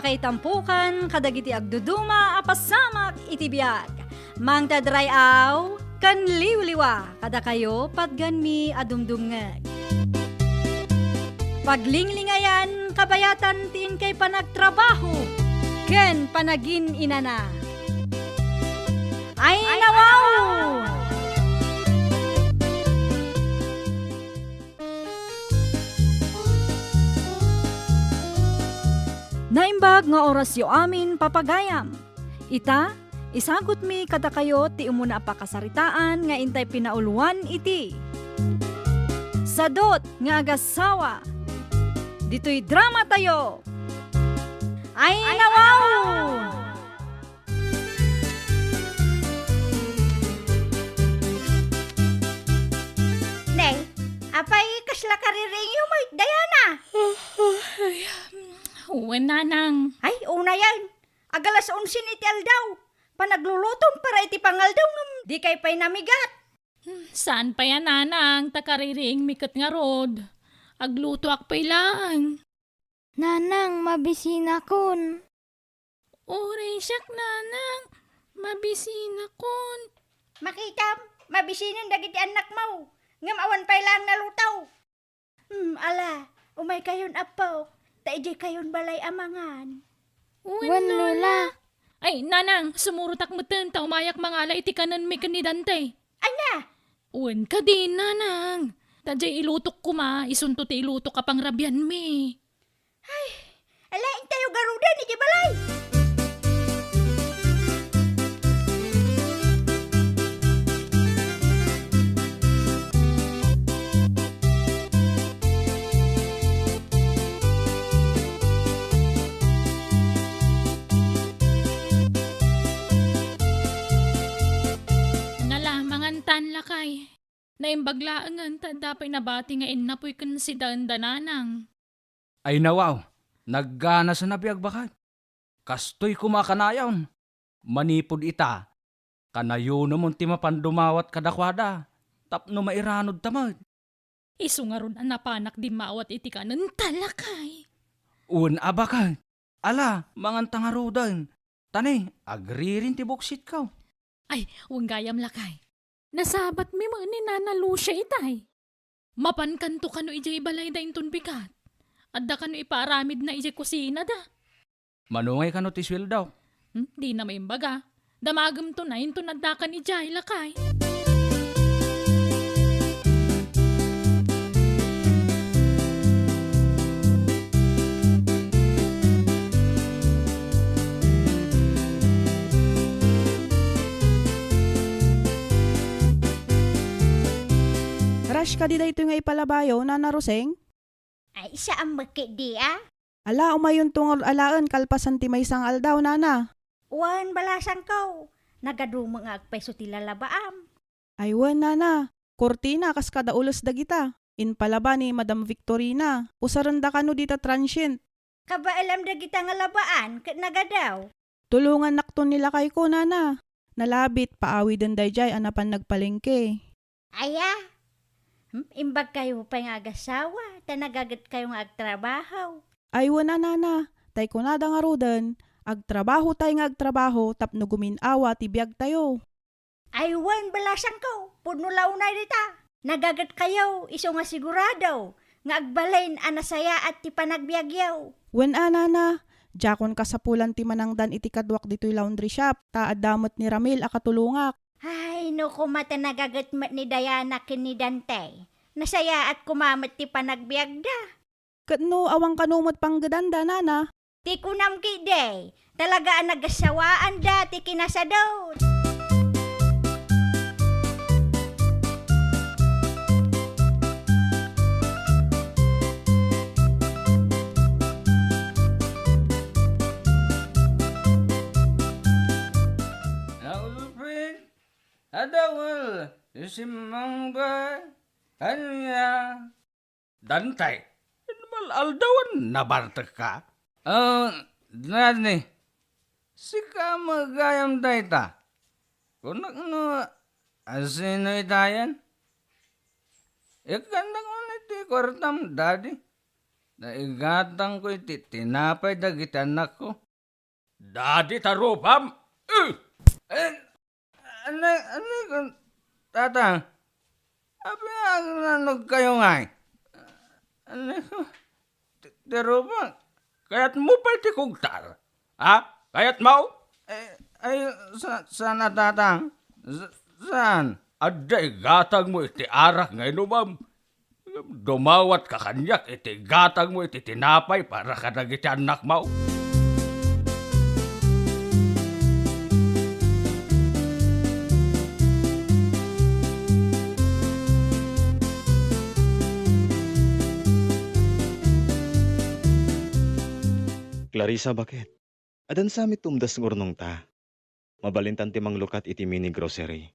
pakaitampukan kadagiti agduduma apasamak iti biag. Mangtadray aw kan liwliwa kada kayo padganmi adumdumngeg. Paglinglingayan kabayatan tiin kay panagtrabaho ken panagin inana. Ay nawaw! Naimbag nga oras yo amin papagayam. Ita, isagot mi kada kayo ti umuna pakasaritaan nga intay pinauluan iti. Sadot nga agasawa. Dito'y drama tayo. Ay nawaw! Nay, apay kasla kariring yung may Diana. Uwan nanang. Ay, una yan. Agalas 11 iti aldaw. Panaglulutom para iti pangaldaw ngam di kay pay namigat. Saan pa yan nanang? Takariring mikat nga rod. Agluto ak pa ilaan. Nanang, mabisina kon. Oray siyak nanang. Mabisina kon. Makita, mabisinan dagiti anak mo. Ngam awan pay lang nalutaw. Ala, umay kayon apo. Taijay kayon balay amangan. Wan lola. Ay, nanang, sumurutak mo ten, umayak mga ala iti kanan may kanidante. Ana, Uwan ka din, nanang. Tadjay ilutok ko ma, isunto ti ilutok ka pang rabyan mi. alain tayo garudan iti balay. Nala, mangantan lakay. Naimbaglaangan, tadapay nabati nga inapoy kan si dandananang. Ay nawaw, naggana sa nabiyag bakit. Kastoy kumakanayaw. Manipod ita, kanayo namon ti mapandumawat kadakwada. Tapno mairanod tamad. Isu nga ron ang napanak di mawat iti kanan talakay. Un abakay. Ala, mangantang arudan. Tani, agririn ti boksit kaw. Ay, huwag gayam lakay. Nasabat mi mga ni Nana Lucia itay. Mapankanto kano ijay balay da inton bikat. Adda kano iparamid na ijay kusina da. Manungay ka no ti swil daw. Di na may imbaga. Damagam to na inton addakan ijay lakay. Rush ka di dayto nga ipalabayo, Nana Roseng? Ay, isa ang makidi ah. Ala, umayon tungol alaan, kalpasan ti may isang aldaw, Nana. Wan balasang ko. Nagadumang agpeso ti lalabaam. Aywan, Nana. Kortina, kas kada ulos dagita. In palaba ni Madam Victorina. Usaranda ka no dita transient. Kaba alam da kita nga labaan, kat nagadaw. Tulungan nakton nila kay ko, Nana. Nalabit, paawi den dayjay, anapan nagpalengke. Aya, imbag kayo pa nga agasawa, tanagagat kayo nga agtrabaho. Aywan na, Nana. Tay ko na nga rodan. Agtrabaho tay nga agtrabaho, tapno guminawa, tibiyag tayo. Aywan balasang ko, puno launay dita. Nagagat kayo, iso nga sigurado, nga agbalain anasaya at ti panagbiagyaw. Wen Nana. Jakon kasapulan ti manangdan iti kadwak dito'y laundry shop, taadamot ni Ramil akatulungak. Ay, no kumata nagagat mat ni Diana kin ni Dante. Nasaya at kumamat ti panagbiagda. Katno awang kanumot pang gadanda, Nana. Ti kunam kide, talaga ang nagasawaan da ti kinasadot. Naulupin, adawal, isimang ba, kanya. Dantay, mal aldawan nabartak ka. Nani, sika magayam dayta. Kunak no, asino itayan? Ikandang ulit ti kwartam, daddy. Naigatang ko iti tinapay dagiti anak ko. Dadi tarupam! Ano, tatang? Abi ang nanog kayo nga eh. Ano, tarupam? Kaya't mo pa iti kugtar? Ha? Kaya't mo? Saan na tatang? Saan? Aday gatag mo iti arak nga inumam. Dumawat ka kanyak iti gatag mo iti tinapay para kadagiti anak mo. Clarissa, bakit? Adan samit tumdas ngurnong ta. Mabalintan timang lukat iti mini grocery.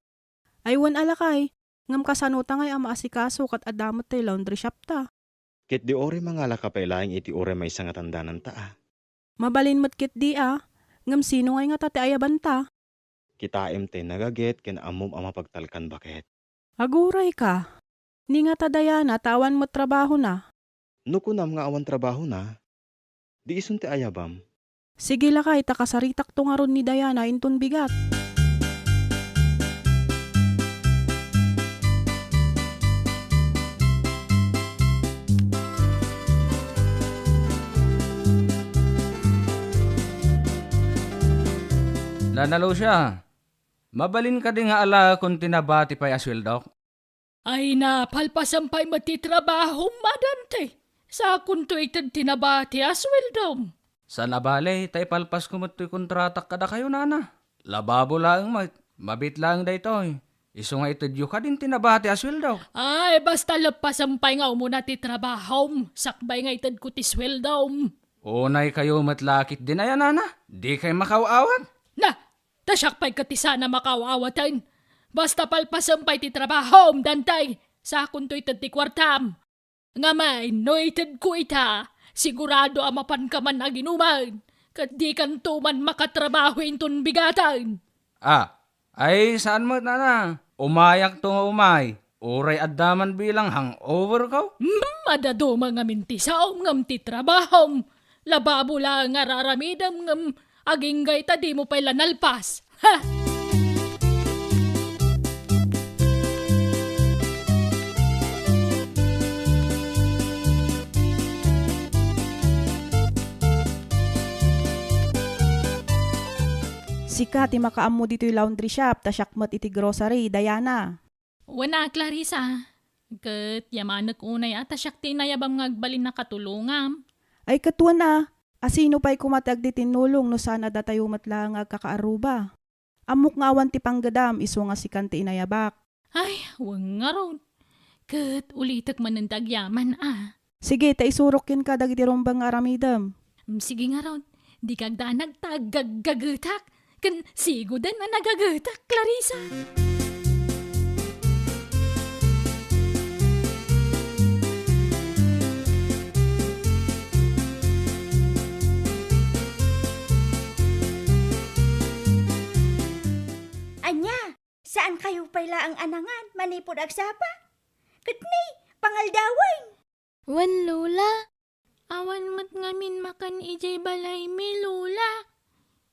Aywan alakay, ngam kasanuta ngay ama asikaso kat adamot tay laundry shop ta. Kit di ore mangala ka pailaing iti ore may isang atandanan ta. Mabalin mo't kit di ngam sino ngay nga tate ayaban ta. Kitaim te nagaget ken amom ama pagtalkan bakit. Aguray ka. Ni nga tadayana tawan mo't trabaho na. Nukunam nga awan trabaho na. Di isun ti ayabam. Sige lakay, takasaritak to nga ron ni Diana inton bigat. Nanalo siya. Mabalin ka din nga ala kung tinabati pa'y aswildok. Ay na, palpasampay matitrabaho madante. Sa kunto itad tinabati aswildom. Sa nabale, tay palpas kumato'y kontratak kada kayo nana. Lababo lang mabit lang da ito eh. Iso nga itadyo ka din tinabati aswildok. Ay, basta lapasampay nga umuna ti trabaho. Sakbay nga itad ko ti sweldom. Unay kayo matlakit din ayan nana. Di kayo makawaawan. Na, tasyakpay ka ti sana makawawatan. Basta palpasampay ti trabaho, dantay. Sa kunto itad ti kwartam. Nga may, no itad ko ita. Sigurado amapan ka man aginuman. Kat di kan tuman makatrabaho inton bigatan. Ay saan mo nana? Umayak to nga umay. Uray addaman bilang hangover ko? Madado mga minti saom ngam ti trabaho. Lababo lang nga raramidam ngam aging gayta di mo pa'y lanalpas. Ha! Sika ti makaammo dito yung laundry shop, tasyakmat iti grocery, Diana. Wana, Clarissa. Kat yamanak unay at asyak tinayabang ngagbalin na katulungam. Ay katwa na, asino pa'y kumatag di tinulong no sana datayo matlang agkakaaruba. Amok nga awan ti panggadam, iso nga si kanti inayabak. Ay, wang nga ron. Kat ulitak man ng tagyaman Sige, taisurokin ka dagiti rombang aramidam. Sige nga ron. Di kagda nagtagagagutak. Kan sigo din na nagagagutak, Clarissa. Anya, saan kayo pala ang anangan? Manipod agsapa? Katni, pangaldawan. Wan Lola. Awan mat ngamin makan ijay balay mi, Lola.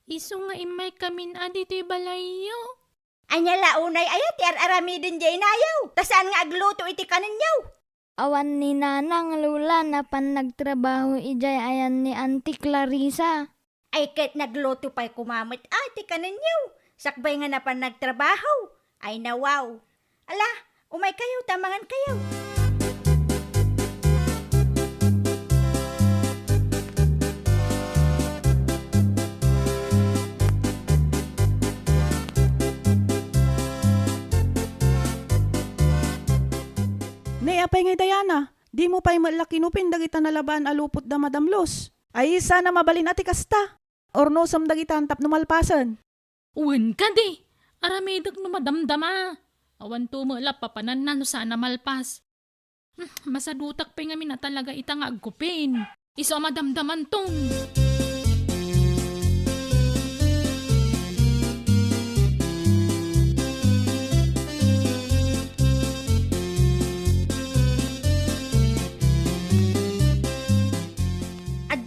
Iso nga imay kamin adito'y balayo. Anya launay ayat, aramidin jay nayaw. Tasaan nga agluto iti kaninyaw. Awan ni Nanang Lola na pan nagtrabaho ijay ayan ni Auntie Clarissa. Ay ket nagluto pa'y kumamit ati kaninyaw. Sakbay nga na pan nagtrabaho. Ay nawaw. Ala, umay kayo, tamangan kayo. Apay ngay Diana, di mo pa'y malakinupin dagita nalaban alupot da madamlos. Ay sana mabalin ati kasta. Or no sam dagita antap numalpasan. Uwan ka di. Aramidag no madamdama. Awan tumalap papanan na no sana malpas. Masadutak pa nga na talaga itang agkupin. Iso madamdaman tong.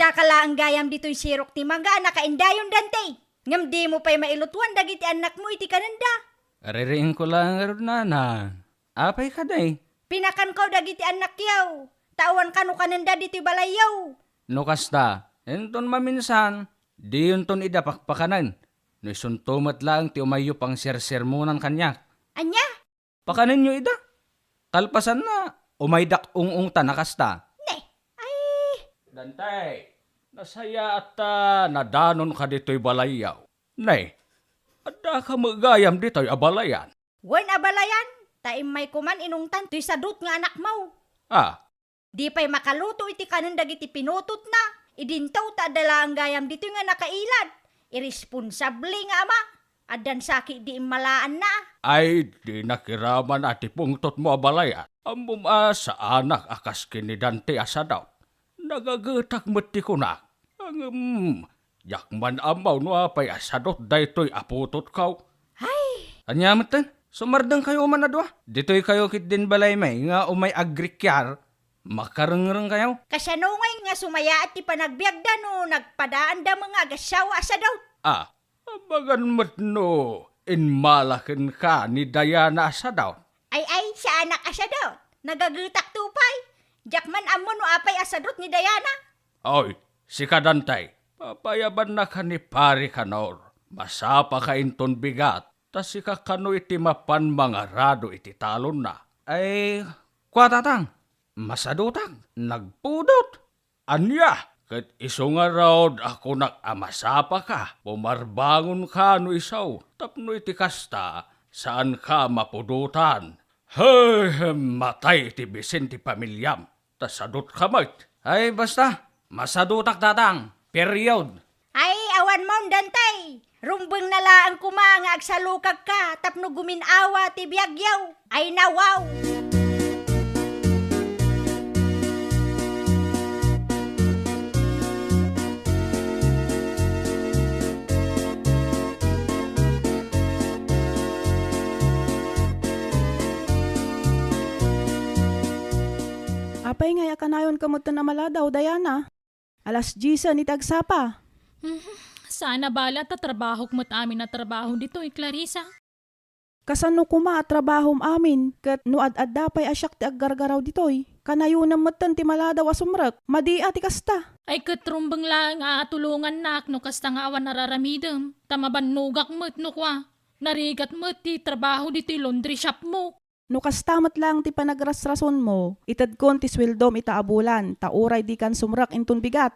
Adda ka lang gayam dito'y sirok ti maga nakaindayon dante. Ngam di mo pa'y mailutuan dagiti anak mo iti kananda. Aririin ko lang ron nana. Apay ka day. Pinakan ko dagiti anak yaw. Tawan ka no kananda diti balayaw. No kasta, enton maminsan, di yun ton idapakpakanan. No isuntumat lang ti umayo pang sersermonan kanyak. Anya? Pakanin nyo ida. Kalpasan na, umaydak ung tanakasta. Ne, ay, Dantay, nasaya at nadanon ka dito'y balayaw. Nay, adda ka magayam dito'y abalayan. wen abalayan. Taim may kuman inungtan tuy sadut nga anak mo. Ah, Di pa'y makaluto iti kanan dagiti pinutot na. Idintaw ta dala ang gayam dito nga nakailad. Irresponsable nga ama. Adan saki di malaan na. ay di nakiraman ati pungtot mo abalayan. Amum sa anak akas kinidante asadaw. Nagagetak mati ko na. Ang yakman amaw no apay asadot daytoy aputot kaw. Ay, Anyamatan, sumardang kayo manadwa. Dito'y kayo kit din balay may nga umay agrikyar. Makarengreng kayo. kasanungay nga sumaya at ti panagbiagda no nagpadaan da mga agasawa sa daw. Ah, abagan mat no, inmalakin ka ni Diana sa daw. Ay sa anak asa daw. Nagagutak tupay. Jakman amon no apay asadot ni Diana. Oy, si Kadantay, papayaban na ka ni pari kanor. Masapa ka inton bigat, tas si kakano iti mapan mga rado iti talon na. Ay, kwatatang, masadutang, nagpudot. Anya, kat iso nga raod ako nakamasapa ka, pumarbangon ka no isaw, tapno iti kasta, saan ka mapudutan. Hey, matay ti bisin ti pamilyam, tasadot ka mat. Ay, basta, masadutak tatang, period. Ay, awan mo dantay. Rumbeng nala ang kumanga agsalukag ka tapno guminawa ti biagyaw. Ay nawaw. Apay nga yakanayon kamutan na maladaw, Diana. Alas 10 ni tagsapa. Sana bala ta trabaho mo't amin na trabaho dito Clarissa. Kasano kuma at trabahom amin, kat no ad dapay asyak ti aggargaraw ditoy. Kanayo na matan ti maladaw asumrek, madi ati kasta. Ay katrumbang lang tulungan nak no kasta nga awan nararamidem. Tamabanugak mo't no kwa. Narigat mo't ti trabaho dito laundry shop mo. No kastamat lang ti panagrasrason mo, itad kon ti sweldom itaabulan, tauray di kan sumrak intun bigat.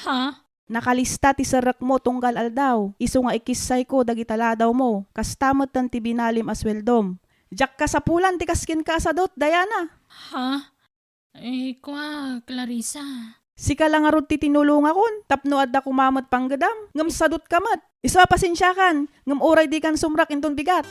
Ha? Nakalista ti sarak mo tunggal aldaw, iso nga ikisay ko dagitaladaw mo, kastamat tan ti binalim asweldom. Jak ka sa pulan ti kaskin ka asadot, Diana. Ha? Eh kwa, Clarissa. Sika lang arod ti tinulong akon, tapno adda kumamat panggadam, ngam sadot kamat. Isa pasensyakan, ngam uray di kan sumrak intun bigat.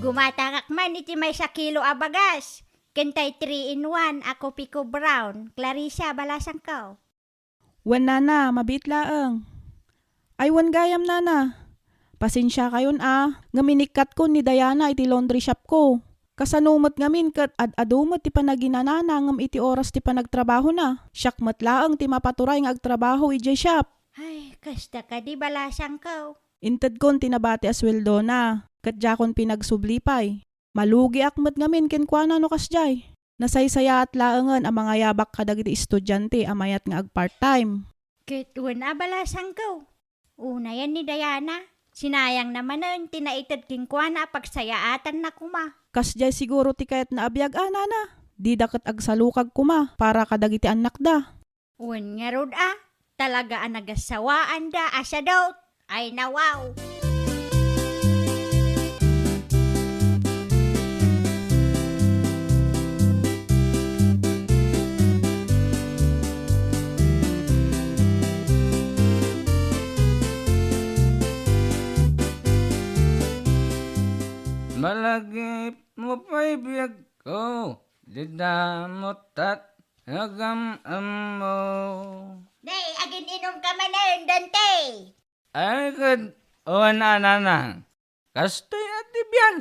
Gumatangak man iti may 1 kilo abagas. Kentay 3-in-1, ako Pico Brown. Clarissa, balasang ko. Wan nana, mabit laeng. Ay wan gayam nana. Pasensya kayon Ngaminikat ko ni Diana iti laundry shop ko. Kasanumot ngamin kat ad-adumot ti panaginanana ngam iti oras ti panagtrabaho na. Syakmat laeng ti mapaturay nga agtrabaho iti shop. Ay, kasta ka di balasang ko. Inted kon tinabati asweldo na. Kat jakon pinagsublipay. Malugi akmat ngamin kenkwana no kasjay. Nasaysaya at laengan ang mga yabak kadagiti estudyante amayat nga ag part-time. Kitwan balasang ko. Una yan ni Diana. Sinayang naman nun, tinaitad kinkwana pagsayaatan na kuma. Kasjay siguro ti kayat na abiyag nana. Di dakat agsalukag kuma para kadagiti anak da. Uwan nga rod talaga ang nagasawaan da asa daw. Ay nawaw. Malagip mo pa'y biyag ko. didamutat agam amo. Nay, agin inom ka manan, Dante. Ay good, o nanang. Kastoy at tibiyag.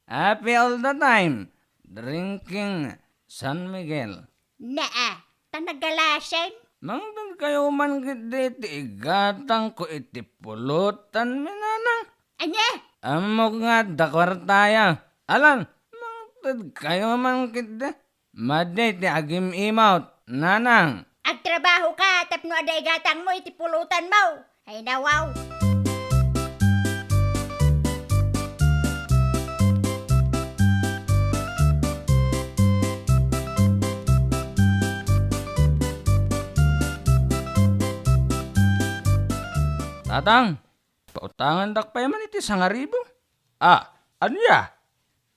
Happy all the time. Drinking San Miguel. Naa, tanagalasan. Mangdan kayo man giti igatang ko iti pulutan minanang. Anya? Amok nga dakwartaya. Alam, mangtad kayo man giti. Maday ti agim imaut. Nanang. Agtrabaho ka, tapno aday gatang mo, iti pulutan mo. Ay nawaw. Tatang, pautangan dakpay man iti sangaribo. Anya?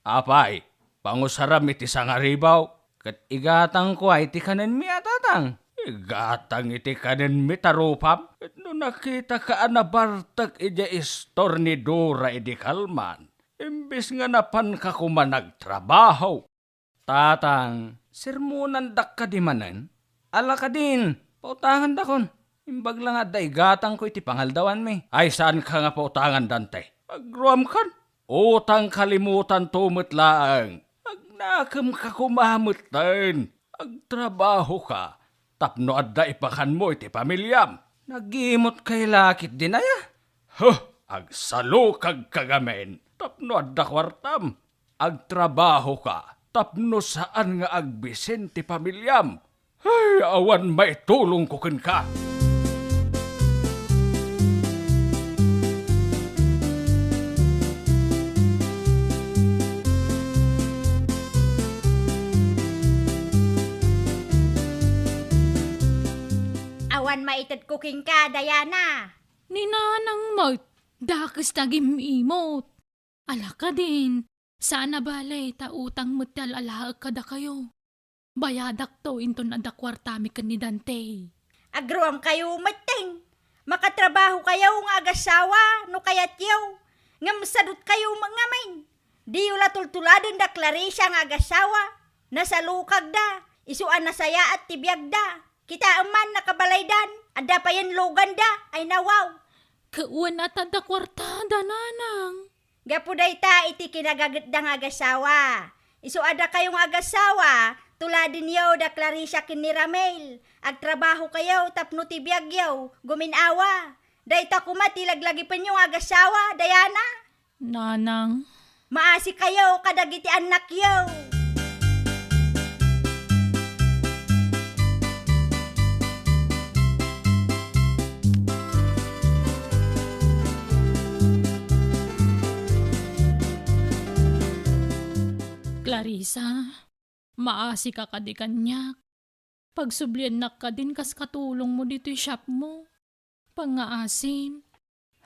Apay, pangusaram iti sangaribaw. Kat igatang ko ay iti kanen mi tatang. Igatang iti kanen mi tarupam. Kat no nakita ka anabartag iti istor ni Dora iti kalman. Imbis nga napan ka kumanagtrabaho. Tatang, sermonan dak ka di manen. Ala ka din, pautangan dakon. Imbag lang at daigatang ko iti pangaldawan mi. Ay saan ka nga pautangan, Dante? Agruam kan? Utang kalimutan tumut laang. Agnakam ka kumamutan. Agtrabaho ka. Tapno adda ipakan mo iti pamilyam. Nagimot kay lakit dinaya. Agsalo kag kagamen. Tapno adda kwartam. Agtrabaho ka. Tapno saan nga agbisen ti pamilyam. Ay, awan maitulong ko ka. Awan maitad cooking ka, Diana. Ni nanang Mart, dakas tagim imot. Ala ka din, sana balay ta utang mutal alaag kada kayo. Bayadak to into na dakwartami ka ni Dante. Agruam kayo mating. Makatrabaho kayo nga agasawa, no kayat yaw. Ngam sadot kayo mga main. Di ula tultuladan da Clarissa nga agasawa. Nasa lukag da, isuan na saya at tibiyag da. Kita aman nakabalaydan, ada pa yan logan da, ay nawaw. Kauan at dakwartada nanang. Gapuday ta iti kinagagat da nga agasawa. Isuada kayong agasawa, tuladin yaw da Clarissa kin ni Ramel. Agtrabaho kayo, tapno tibiyag yaw, guminawa. Dayta kumati laglagi pa nyo agasawa, Diana. Nanang, Maasi kayo, kadagiti anak yaw. Clarissa, maasi ka kadi kanyak. Pagsublian na ka din kas katulong mo dito shop mo. Pangaasim.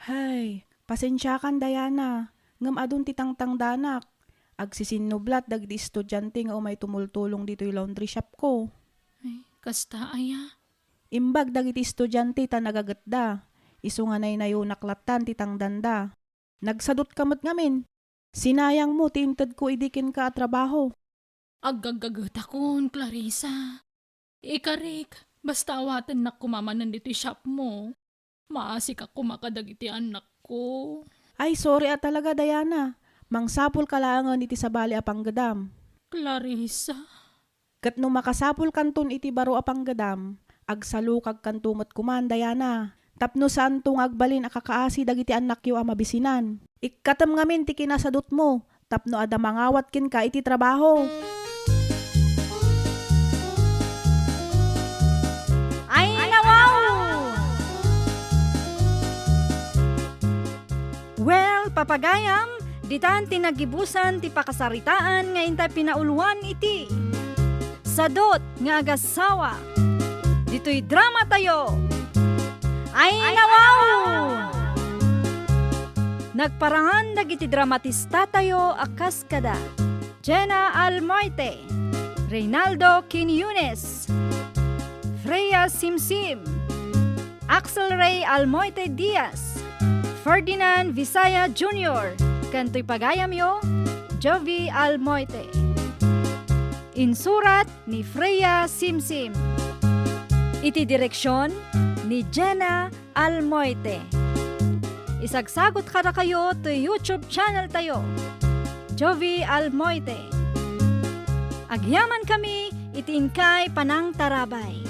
Hay, pasensya kan Diana. Ngam adun titangtang danak. Agsisinublat dagdi estudyante nga umay tumultulong dito yung laundry shop ko. Ay, kasta aya. Imbag dagiti estudyante ta nagagatda. Isu nga nayo naklatan titang danda. Nagsadot kamot ngamin. Sinayang mo tintad ko idikin ka at trabaho. Agagagat akon, Clarissa. Ikarik, basta awatan na kumamanan dito shop mo. Maasi ka kumakadagiti anak ko. Ay sorry at talaga Diana. Mangsapul kalangan iti sabali apang gadam. Clarissa. Kat no makasapul kanton iti baro apang gadam. Agsalukag kantumot kuman Diana. Tapno saan tong agbalin akakaasi dagiti anak yo amabisinan. Ikatam ngamin ti kinasadot mo. Tapno ada mangawat kin ka iti trabaho. Ay nawaw! Well, papagayam, ditan tinagibusan ti pakasaritaan nga intay pinauluan iti. Sadot nga agasawa. Dito'y drama tayo. Ay nawaw! Nagparangan dagiti dramatista tayo akas kada. Jenna Almoite, Reynaldo Quiñones, Freya Simsim, Axel Ray Almoite Diaz, Ferdinand Visaya Jr., kanto'y pagayam yo, Jovi Almoite. Insurat ni Freya Simsim. Iti direksyon ni Jenna Almoite. Isagsagot kada kayo to YouTube channel tayo, Jovi Almoite. Agyaman kami iti inkay panang tarabay.